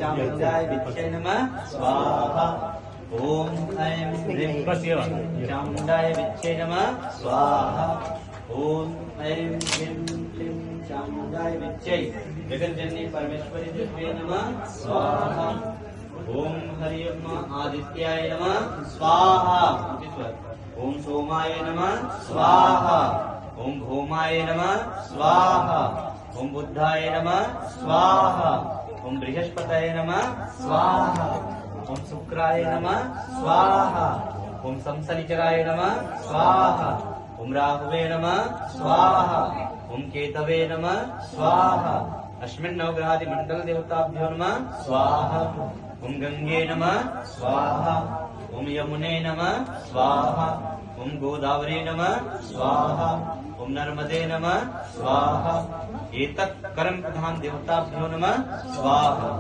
चामुण्डाय विद्महे नमः स्वाहा। ओम ऐं ह्रीं चामुण्डाय विद्महे नमः स्वाहा। ओम ऐं ह्रीं क्लीं चामुण्डाय विद्महे जगज्जननी परमेश्वरी विद्महे नमः स्वाहा। ओम हरिओम आदित्याय नमः स्वाहा। ओम सोमाय नमः स्वाहा। ओम भौमाय नमः स्वाहा। ओम बुद्धाय नमः स्वाहा। ओम बृहस्पतये नमः स्वाहा। ओम शुक्राय नमः स्वाहा। ओम शनिचराय नमः स्वाहा। ओम राहुवे नमः स्वाहा। ओम केतवे नमः स्वाहा। अस्मिन् नवग्रहादि मंडल देवताभ्यो नमः स्वाहा। ओम गंगे नमः स्वाहा। ओम यमुने नमः स्वाहा। ओम गोदावरी नमः स्वाहा। ओम नर्मदे नमः स्वाहा। एतत् कर्म प्रधान देवताभ्यो नमः स्वाहा।